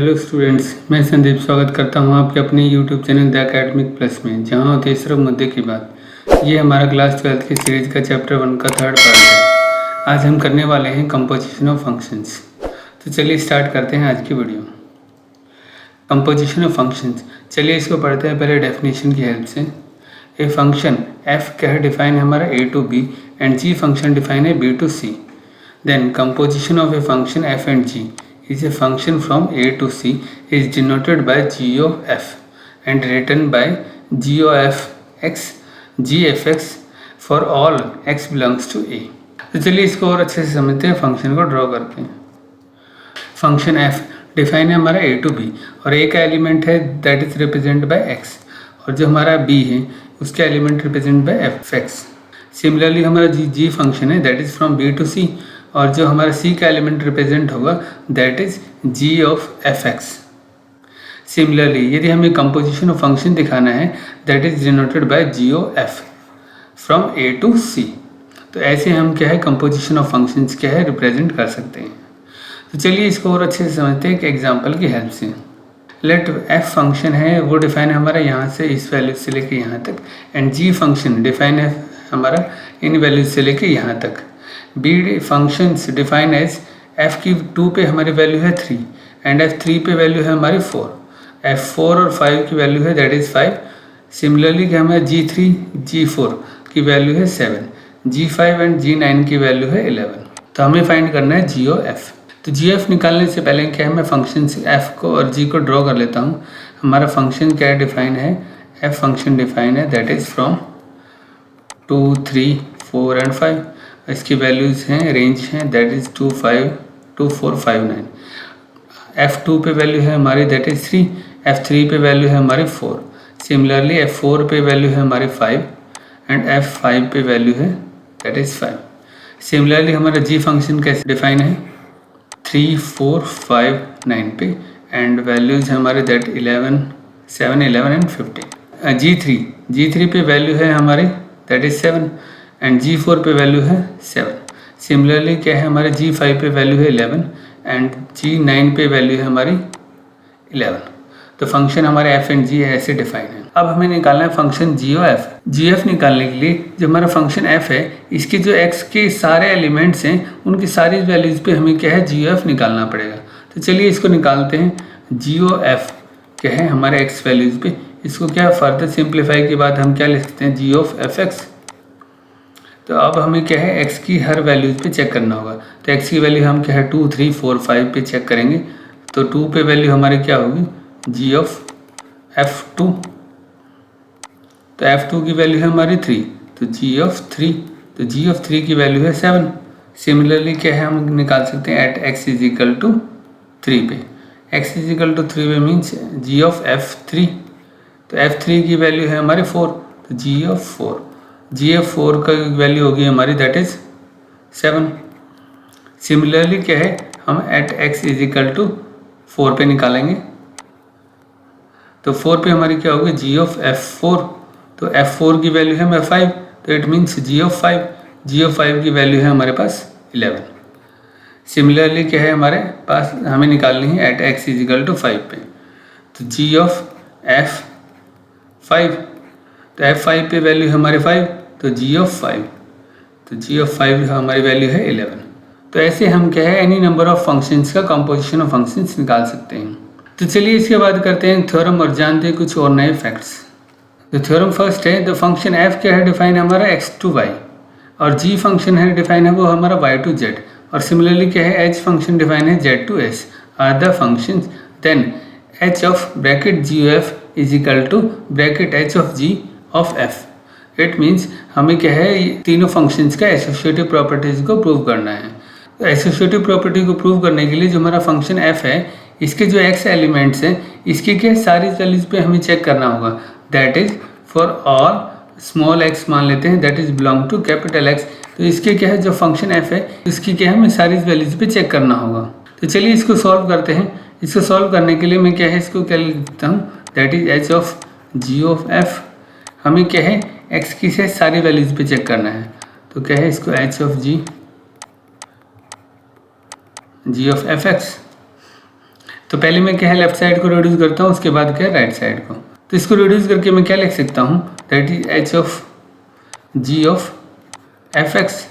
Hello students, मैं संदीप स्वागत करता हूं आपके अपने YouTube channel the academic plus में, जहां होती है सिर्फ मुद्दे की बात। ये हमारा क्लास 12 की सीरीज़ का चैप्टर 1 का थर्ड पार्ट है। आज हम करने वाले हैं कंपोजिशन ऑफ फंक्शंस। तो चलिए स्टार्ट करते हैं आज की वीडियो। कंपोजिशन ऑफ फंक्शंस, चलिए इसको पढ़ते हैं पहले डेफिनेशन की हेल्प से। ए फंक्शन एफ क्या है डिफाइन है हमारा a to b and g function define है b to c। Then composition of a function f and g is a function from a to c is denoted by g of f and written by g of x g f x for all x belongs to a। तो चलिए इसको और अच्छे से समझते हैं function को draw करके। फंक्शन f डिफाइन है हमारा a to b और a का एलिमेंट है that is represent by x और जो हमारा b है उसका element represent by F X. Similarly हमारा जी फंक्शन है that is from b to c और जो हमारा c का एलिमेंट रिप्रेजेंट होगा that is g of F X. Similarly यदि हमें कंपोजिशन ऑफ फंक्शन दिखाना है that is denoted by g of f from a to c। तो ऐसे हम क्या है कंपोजिशन ऑफ फंक्शंस क्या है रिप्रेजेंट कर सकते हैं। तो चलिए इसको और अच्छे से समझते हैं एक एग्जांपल की हेल्प से। लेट f फंक्शन है वो डिफाइन है हमारा यहाँ से इस वैल्यू से लेके यहाँ तक एंड g फंक्शन डिफाइन है हमारा इन वैल्यू से लेके यहाँ तक। b functions define as f की 2 पे हमारी वैल्यू है 3 एंड f3 पे वैल्यू है हमारी 4, f4 और 5 की वैल्यू है दैट इज़ 5। सिमिलरली क्या हमारा g3 g4 की वैल्यू है 7, g5 एंड g9 की वैल्यू है 11। तो हमें फाइंड करना है g ऑफ f। तो जी एफ निकालने से पहले क्या है मैं फंक्शन एफ को और जी को ड्रॉ कर लेता हूँ। हमारा फंक्शन क्या डिफाइन है, एफ फंक्शन डिफाइन है दैट इज़ फ्रॉम 2 3 4 एंड 5। इसकी वैल्यूज़ हैं रेंज हैं दैट इज़ 2 5 2 4 5 9। F2 पे वैल्यू है हमारी दैट इज़ 3, F3 पे वैल्यू है हमारी 4। सिमिलरली F4 पे वैल्यू है हमारी 5 एंड F5 पे वैल्यू है दैट इज़ 5। सिमिलरली हमारा जी फंक्शन कैसे डिफाइन है 3 4 5 9 पे एंड वैल्यूज हमारे दैट 11 7 11 एंड 15। जी3 पे वैल्यू है हमारे दैट इज़ 7 एंड जी4 पे वैल्यू है 7। सिमिलरली क्या है हमारे जी5 पे वैल्यू है 11 एंड जी9 पे वैल्यू है हमारी 11। तो फंक्शन हमारे एफ एंड जी ऐसे डिफाइन है। अब हमें निकालना है function G of F. G F निकालने के लिए जो हमारा फंक्शन एफ है इसके जो एक्स के सारे एलिमेंट्स हैं उनकी सारी वैल्यूज़ पे हमें क्या है जी एफ निकालना पड़ेगा। तो चलिए इसको निकालते हैं। जी ओ एफ क्या है हमारे एक्स वैल्यूज़ पे, इसको क्या फर्दर सिंप्लीफाई के बाद हम क्या लिख सकते हैं जी ऑफ एफ एक्स। तो अब हमें क्या है एक्स की हर वैल्यूज़ पे चेक करना होगा। तो एक्स की वैल्यू हम क्या है 2 3 4 5 पे चेक करेंगे। तो 2 पे वैल्यू हमारी क्या होगी जी ऑफ F2। तो F2 की वैल्यू है हमारी 3, तो जी ऑफ 3, तो जी ऑफ 3 की वैल्यू है 7। सिमिलरली क्या है हम निकाल सकते हैं at x is equal to 3 पे। x इज इक्वल टू 3 पे मीन्स जी ऑफ F3। तो F3 की वैल्यू है हमारी 4, तो जी ऑफ 4, जी ऑफ 4 का वैल्यू होगी हमारी दैट इज 7। सिमिलरली क्या है हम at x is equal to 4 पे निकालेंगे। तो 4 पे हमारी क्या होगी जी ऑफ F4। तो F4 की वैल्यू है हमारे 5, तो it means G of 5, G of 5 की वैल्यू है हमारे पास 11। सिमिलरली क्या है हमारे पास हमें निकालनी है at x is equal to 5 पे। तो जी ऑफ F5, तो F5 पे वैल्यू है हमारे 5, तो जी ऑफ 5, तो जी ऑफ 5 हमारी वैल्यू है 11। तो ऐसे हम क्या है एनी नंबर ऑफ फंक्शंस का कंपोजिशन ऑफ फंक्शंस निकाल सकते हैं। तो चलिए इसके बाद करते हैं थ्योरम और जानते हैं कुछ और नए फैक्ट्स। तो थ्योरम फर्स्ट है द फंक्शन f क्या है डिफाइन हमारा x to y और g फंक्शन है डिफाइन है वो हमारा y to z और सिमिलरली क्या है h फंक्शन डिफाइन है z to s are the functions. Then h of bracket g of f is equal to bracket h of g of f। It means हमें क्या है तीनों functions का associative properties को prove करना है। तो एसोसिएटिव प्रॉपर्टी को प्रूव करने के लिए जो हमारा फंक्शन f है इसके जो x एलिमेंट्स हैं इसके क्या सारी वैल्यूज पे हमें चेक करना होगा that is for all small x मान लेते हैं that is belong to capital X। तो इसके क्या है जो फंक्शन f है इसकी क्या है हमें सारी वैल्यूज पे चेक करना होगा। तो चलिए इसको सॉल्व करते हैं। इसको सॉल्व करने के लिए मैं क्या है इसको क्या लिखता हूँ that is h of g of f। हमें क्या है x की से सारी वैल्यूज पे चेक करना है। तो क्या है इसको h of g of f x। तो पहले मैं क्या है लेफ्ट साइड को रिड्यूस करता हूँ, उसके बाद क्या है राइट साइड को। तो इसको रिड्यूस करके मैं क्या लिख सकता हूँ, that is H of G of F X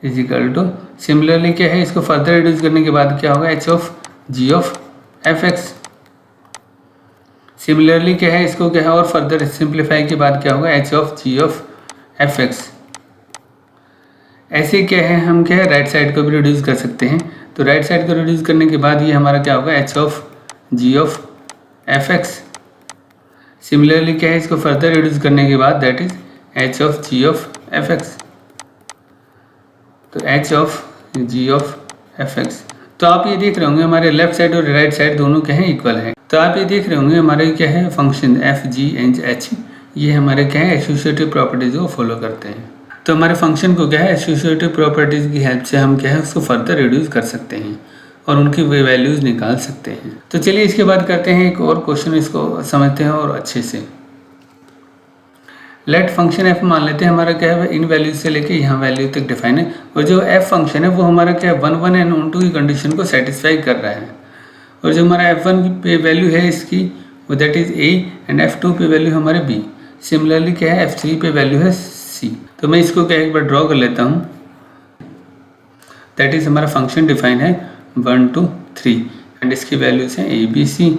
is equal to, similarly क्या है इसको फर्दर रिड्यूस करने के बाद क्या होगा, H of G of F X. Similarly क्या है इसको क्या है और फर्दर सिंप्लीफाई के बाद क्या होगा, H of G of F X. ऐसे क्या है हम क्या है राइट साइड को भी रिड्यूस कर सकते हैं। तो राइट साइड को रिड्यूस करने के बाद ये हमारा क्या होगा, H of G of F X. Similarly क्या है इसको फर्दर रिड्यूस करने के बाद that is H of G of F X. तो H of G of F X. तो आप ये देख रहे होंगे हमारे लेफ्ट साइड और राइट साइड दोनों क्या है इक्वल है। तो आप ये देख रहे होंगे हमारे क्या है function F G and H, ये हमारे क्या है एसोसिएटिव प्रॉपर्टीज को फॉलो करते हैं। तो हमारे फंक्शन को क्या है एसोसिएटिव प्रॉपर्टीज की हेल्प से हम क्या है उसको फर्दर रिड्यूस कर सकते हैं और उनकी वैल्यूज निकाल सकते हैं। तो चलिए इसके बाद करते हैं एक और क्वेश्चन, इसको समझते हैं और अच्छे से। लेट फंक्शन एफ मान लेते हैं हमारा क्या है इन वैल्यूज से लेके यहाँ वैल्यू तक डिफाइन है, और जो एफ फंक्शन है वो हमारा क्या है 1 1 एंड 1 2 की कंडीशन को सेटिस्फाई कर रहा है। और जो हमारा f1 पे वैल्यू है इसकी वो that is a and f2 पे वैल्यू हमारे b। सिमिलरली क्या है f3 पे वैल्यू है c। तो मैं इसको क्या एक बार ड्रॉ कर लेता हूँ। दैट इज हमारा फंक्शन डिफाइन है 1 2 3 एंड इसकी वैल्यूज हैं a b c।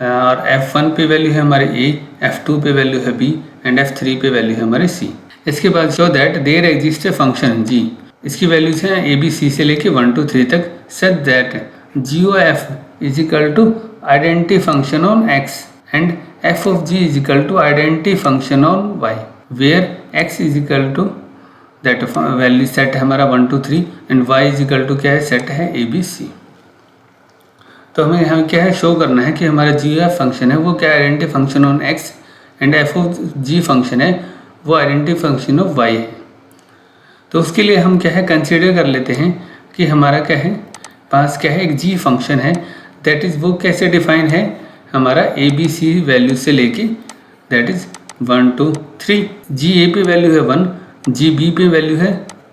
और f1 पे वैल्यू है हमारे a, f2 पे वैल्यू है b एंड f3 पे वैल्यू है हमारे c। इसके बाद show that there exist a function g, इसकी वैल्यूज हैं a b c से लेके 1 2 3 तक, सच that g of f is equal to identity function on x and f of g is equal to identity function on y, where x is equal to that value set है हमारा 1 2 3 and y is equal to क्या है set है a b c। तो हमें यहाँ क्या है शो करना है कि हमारा g of f फंक्शन है वो क्या identity function on x and f of g function है वो आइडेंटिटी फंक्शन ऑफ y है। तो उसके लिए हम क्या है कंसिडर कर लेते हैं कि हमारा क्या है पास क्या है एक g फंक्शन है, दैट इज़ वो कैसे डिफाइन है हमारा a b c वैल्यू से लेके दैट इज़ 1 2 3। जी ए पे वैल्यू है 1, जी बी पे वैल्यू है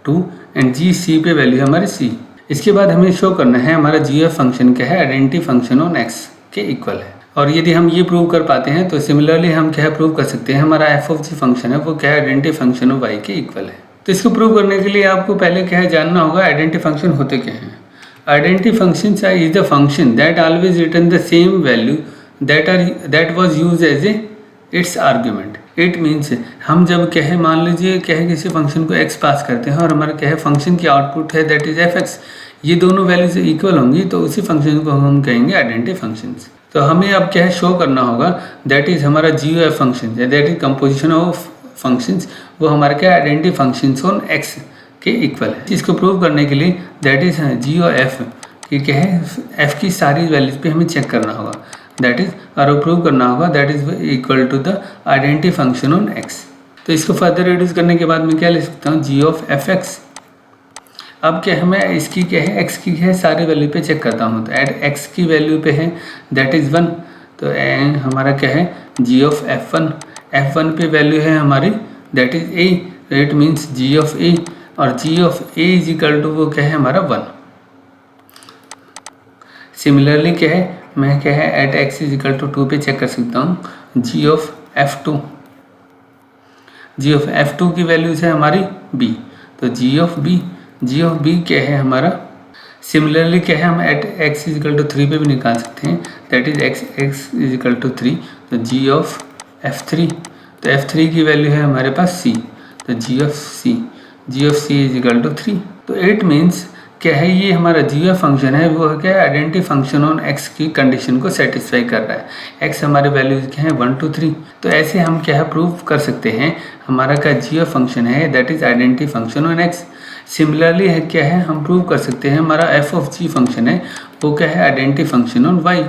2 एंड जी सी पे वैल्यू है हमारी c। इसके बाद हमें शो करना है हमारा जी एफ फंक्शन क्या है आइडेंटिटी फंक्शन ऑन x के इक्वल है। और यदि हम ये प्रूव कर पाते हैं तो सिमिलरली हम क्या है प्रूव कर सकते हैं हमारा एफ ऑफ जी फंक्शन है वो क्या है आइडेंटिटी फंक्शन ऑफ y के इक्वल है। तो इसको प्रूव करने के लिए आपको पहले क्या है जानना होगा आइडेंटिटी फंक्शन होते क्या हैं। Identity functions is the function that always return the same value that was used as its argument. It means हम जब क्या है मान लीजिए क्या है किसी फंक्शन को x पास करते हैं और हमारा क्या है फंक्शन की आउटपुट है दैट इज fx, ये दोनों वैल्यूज इक्वल होंगी तो उसी फंक्शन को हम कहेंगे आइडेंटिटी फंक्शंस। तो हमें अब क्या है शो करना होगा दैट इज हमारा G F function that is composition of functions, वो हमारा क्या आइडेंटिटी फंक्शंस ऑन x के इक्वल है। इसको प्रूव करने के लिए दैट इज जी और एफ की क्या है एफ की सारी वैल्यूज पे हमें चेक करना होगा दैट इज और प्रूव करना होगा that is equal to the identity function on X. तो इसको फर्दर रिड्यूस करने के बाद मैं क्या लिख सकता हूँ जी ऑफ एफ एक्स। अब क्या है मैं इसकी क्या है एक्स की है सारी वैल्यू पे चेक करता हूँ। तो एट एक्स की वैल्यू पे है दैट इज 1, तो हमारा क्या है जी ऑफ एफ वन पे वैल्यू है हमारी that is A, it means G of A, और g of a is equal to वो क्या है हमारा 1। सिमिलरली क्या है मैं क्या है at x is equal to 2 पे चेक कर सकता हूँ g of f2। g of f2 की वैल्यूज है हमारी b, तो g ऑफ b क्या है हमारा। सिमिलरली क्या है हम at x is equal to 3 पे भी निकाल सकते हैं that is x is equal to 3, तो g ऑफ f3, तो f3 की वैल्यू है हमारे पास c, तो g of c is equal to 3। तो इट मीन्स क्या है ये हमारा जी एफ फंक्शन है वो क्या है आइडेंटिटी फंक्शन ऑन x की कंडीशन को सेटिस्फाई कर रहा है। x हमारे वैल्यूज क्या है 1 2 3। तो ऐसे हम क्या है प्रूव कर सकते हैं हमारा क्या जी एफ फंक्शन है that is identity function on x। Similarly है क्या है हम प्रूव कर सकते हैं हमारा एफ ऑफ जी फंक्शन है वो क्या है आइडेंटिटी फंक्शन ऑन y।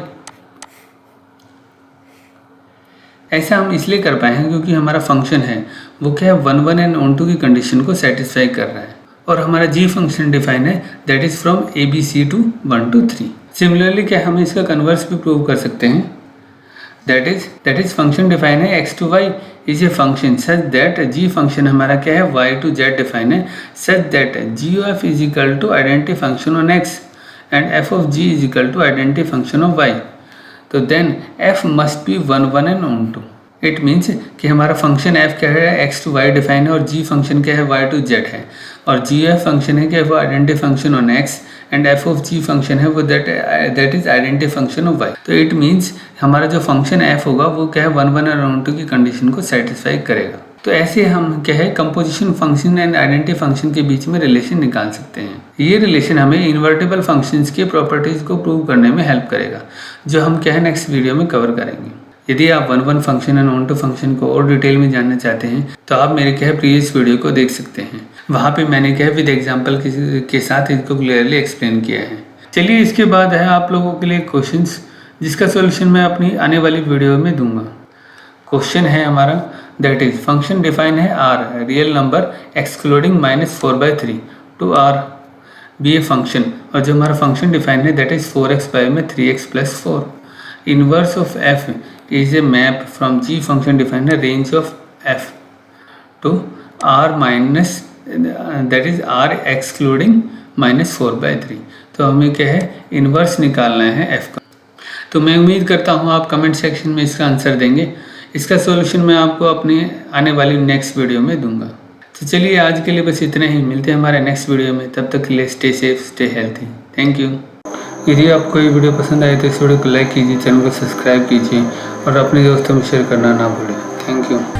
ऐसा हम इसलिए कर पाए हैं क्योंकि हमारा फंक्शन है वो क्या है 1 1 एंड 1 2 की कंडीशन को सेटिस्फाई कर रहा है और हमारा g फंक्शन डिफाइन है that is from A B C to 1 2 3। Similarly क्या हम इसका कन्वर्स भी प्रूव कर सकते हैं दैट इज फंक्शन डिफाइन है x to y is a function such that g function हमारा क्या है y टू z डिफाइन है such that g of is equal to identity function on x and f of g is equal to identity function of y, तो then f must be 1 1 and onto. It means कि हमारा function f क्या है, x to y define है, और g function क्या है, y to z है, और जी एफ फंक्शन है कि वो identity function on x and F of G function है वो that is identity function of y। तो इट मीन्स हमारा जो फंक्शन f होगा वो क्या है 1 1 एंड ऑन टू की कंडीशन को सेटिस्फाई करेगा। तो ऐसे हम क्या है composition function and identity function के बीच में रिलेशन निकाल सकते हैं। ये रिलेशन हमें इन्वर्टेबल फंक्शंस के प्रॉपर्टीज़ को प्रूव करने में हेल्प करेगा, जो हम क्या है नेक्स्ट वीडियो में कवर करेंगे। यदि आप 1 1 function and onto function को और डिटेल में जानना चाहते हैं तो आप मेरे क्या है प्रीवियस वीडियो को देख सकते हैं, वहाँ पे मैंने क्या है विद एग्जाम्पल के साथ इसको क्लियरली एक्सप्लेन किया है। चलिए इसके बाद है आप लोगों के लिए क्वेश्चंस, जिसका सोल्यूशन मैं अपनी आने वाली वीडियो में दूंगा। क्वेश्चन है हमारा दैट इज फंक्शन डिफाइन है r real number excluding -4/3 to r be a function, और जो हमारा फंक्शन डिफाइन है दैट इज 4x में 3x + 4। Inverse of f is a map from g function define है range of f to r minus that is r excluding -4/3। तो हमें क्या है इनवर्स निकालना है f का। तो मैं उम्मीद करता हूँ आप कमेंट सेक्शन में इसका आंसर देंगे। इसका सॉल्यूशन मैं आपको अपनी आने वाली नेक्स्ट वीडियो में दूंगा। तो चलिए आज के लिए बस इतना ही, मिलते हैं हमारे नेक्स्ट वीडियो में। तब तक के लिए stay safe, stay healthy, thank you. यदि आपको ये वीडियो पसंद आए तो इस वीडियो को लाइक कीजिए, चैनल को सब्सक्राइब कीजिए और अपने दोस्तों में शेयर करना ना भूलें। Thank you.